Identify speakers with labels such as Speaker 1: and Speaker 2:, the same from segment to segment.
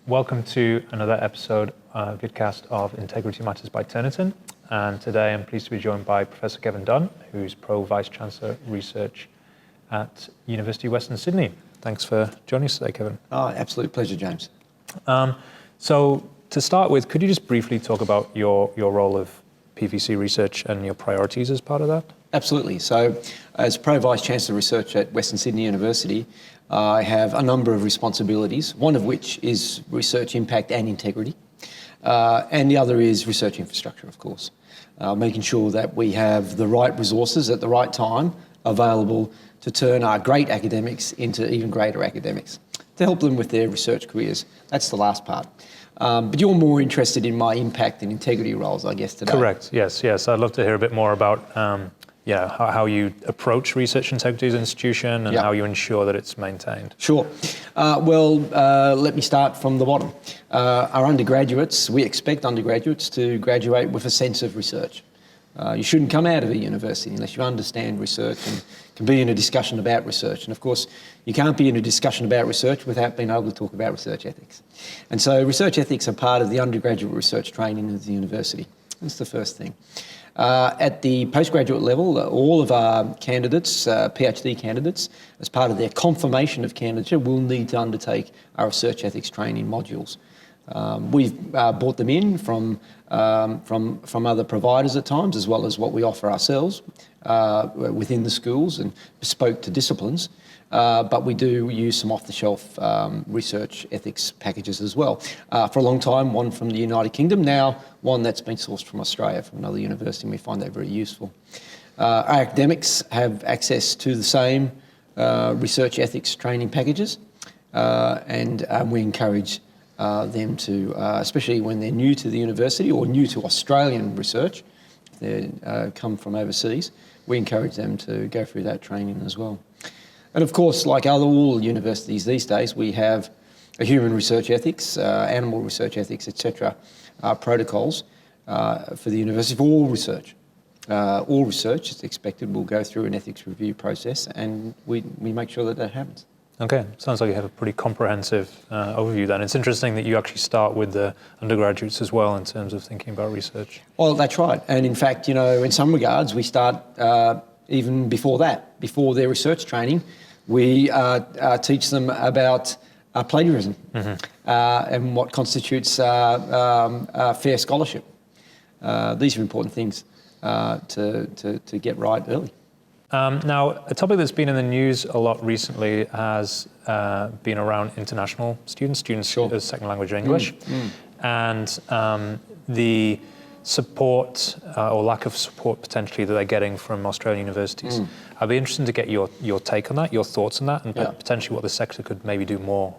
Speaker 1: Welcome to another episode, vidcast of Integrity Matters by Turnitin. And today I'm pleased to be joined by Professor Kevin Dunn, who's Pro Vice-Chancellor Research at University of Western Sydney. Thanks for joining us today, Kevin.
Speaker 2: Oh, absolute pleasure, James.
Speaker 1: So to start with, could you just briefly talk about your role of PVC research and your priorities as part of that?
Speaker 2: Absolutely. So as Pro Vice-Chancellor Research at Western Sydney University, I have a number of responsibilities, one of which is research impact and integrity, and the other is research infrastructure, of course, making sure that we have the right resources at the right time available to turn our great academics into even greater academics, to help them with their research careers. That's the last part. But you're more interested in my impact and integrity roles, I guess, today.
Speaker 1: Correct, yes. I'd love to hear a bit more about how you approach research integrity as an institution and how you ensure that it's maintained.
Speaker 2: Sure. Let me start from the bottom. Our undergraduates, we expect undergraduates to graduate with a sense of research. You shouldn't come out of a university unless you understand research and can be in a discussion about research. And of course, you can't be in a discussion about research without being able to talk about research ethics. And so research ethics are part of the undergraduate research training of the university. That's the first thing. At the postgraduate level, all of our candidates, PhD candidates, as part of their confirmation of candidature, will need to undertake our research ethics training modules. We've brought them in from other providers at times, as well as what we offer ourselves within the schools and bespoke to disciplines. But we do use some off-the-shelf research ethics packages as well. For a long time, one from the United Kingdom, now one that's been sourced from Australia, from another university, and we find that very useful. Our academics have access to the same research ethics training packages, and we encourage them to, especially when they're new to the university or new to Australian research, if they come from overseas, we encourage them to go through that training as well. And of course, like all universities these days, we have a human research ethics, animal research ethics, etc. Protocols for the university for all research. All research, it's expected, will go through an ethics review process, and we make sure that happens.
Speaker 1: Okay, sounds like you have a pretty comprehensive overview then. It's interesting that you actually start with the undergraduates as well in terms of thinking about research.
Speaker 2: Well, that's right. And in fact, in some regards, we start even before that, before their research training. We teach them about plagiarism and what constitutes fair scholarship. These are important things to get right early.
Speaker 1: Now, a topic that's been in the news a lot recently has been around international students as second language English, and the support or lack of support potentially that they're getting from Australian universities. I'd be interested to get your take on that, your thoughts on that, and potentially what the sector could maybe do more.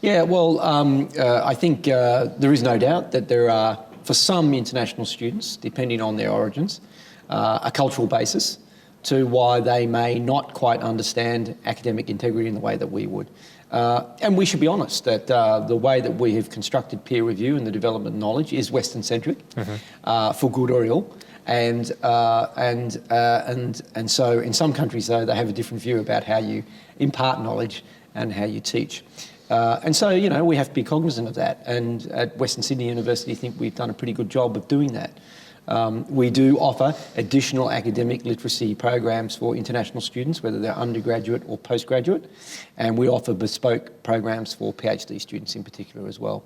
Speaker 2: Yeah, well, I think there is no doubt that there are, for some international students, depending on their origins, a cultural basis to why they may not quite understand academic integrity in the way that we would. And we should be honest that the way that we have constructed peer review and the development of knowledge is Western-centric, for good or ill. And so in some countries, though, they have a different view about how you impart knowledge and how you teach. And so, we have to be cognizant of that. And at Western Sydney University, I think we've done a pretty good job of doing that. We do offer additional academic literacy programs for international students, whether they're undergraduate or postgraduate, and we offer bespoke programs for PhD students in particular as well.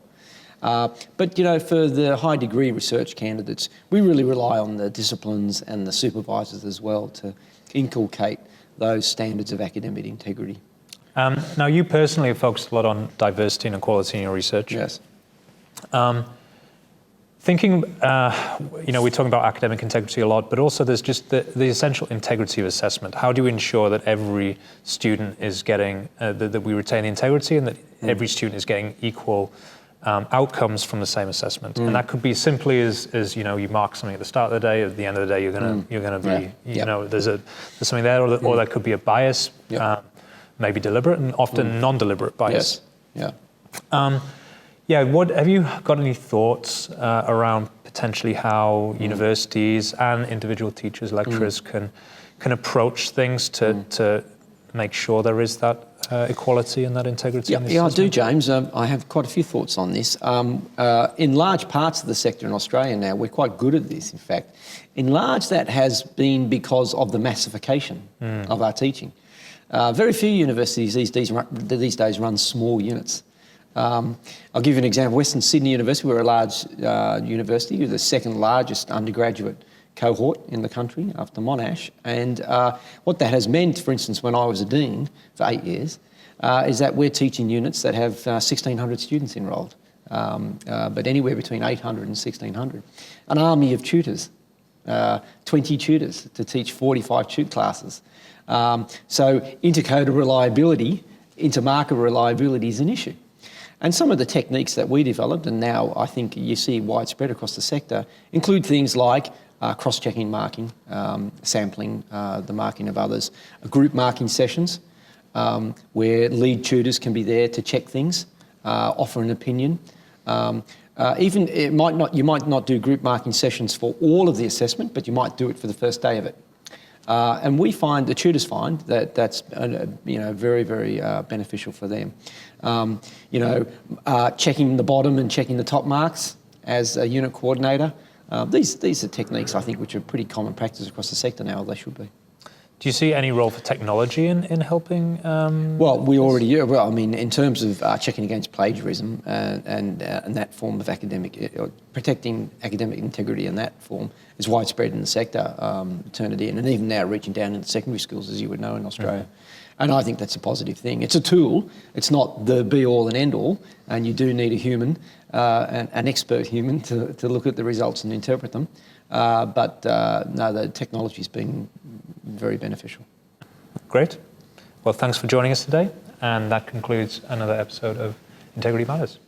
Speaker 2: But for the high degree research candidates, we really rely on the disciplines and the supervisors as well to inculcate those standards of academic integrity.
Speaker 1: Now, you personally have focused a lot on diversity and equality in your research.
Speaker 2: Yes.
Speaker 1: Thinking, we're talking about academic integrity a lot, but also there's just the essential integrity of assessment. How do we ensure that every student is getting, that we retain the integrity and that every student is getting equal outcomes from the same assessment? And that could be simply as you mark something at the start of the day, at the end of the day you're gonna be, there's something there, or there could be a bias, maybe deliberate and often non-deliberate bias.
Speaker 2: Yes. Yeah.
Speaker 1: Have you got any thoughts around potentially how universities and individual teachers, lecturers can approach things to make sure there is that equality and that integrity?
Speaker 2: Yeah,
Speaker 1: in this
Speaker 2: yeah, I do,
Speaker 1: assessment?
Speaker 2: James. I have quite a few thoughts on this. In large parts of the sector in Australia now, we're quite good at this, in fact. In large, that has been because of the massification of our teaching. Very few universities these days run small units. I'll give you an example. Western Sydney University, we're a large university. We're the second largest undergraduate cohort in the country after Monash. And what that has meant, for instance, when I was a dean for 8 years, is that we're teaching units that have 1,600 students enrolled, but anywhere between 800 and 1,600. An army of tutors, 20 tutors to teach 45 tute classes. So intercoder reliability, intermarker reliability is an issue. And some of the techniques that we developed, and now I think you see widespread across the sector, include things like cross-checking marking, sampling the marking of others, group marking sessions, where lead tutors can be there to check things, offer an opinion. Even you might not do group marking sessions for all of the assessment, but you might do it for the first day of it. And we find, the tutors find, that that's very, very beneficial for them. Checking the bottom and checking the top marks as a unit coordinator. These are techniques, I think, which are pretty common practice across the sector now, or they should be.
Speaker 1: Do you see any role for technology in helping?
Speaker 2: Well, we already do. Well, I mean, in terms of checking against plagiarism and that form of protecting academic integrity in that form is widespread in the sector, Turnitin, and even now reaching down into secondary schools, as you would know, in Australia. Mm-hmm. And I think that's a positive thing. It's a tool. It's not the be-all and end-all, and you do need a human, an expert human, to look at the results and interpret them. But no, the technology's been very beneficial.
Speaker 1: Great. Well, thanks for joining us today, and that concludes another episode of Integrity Matters.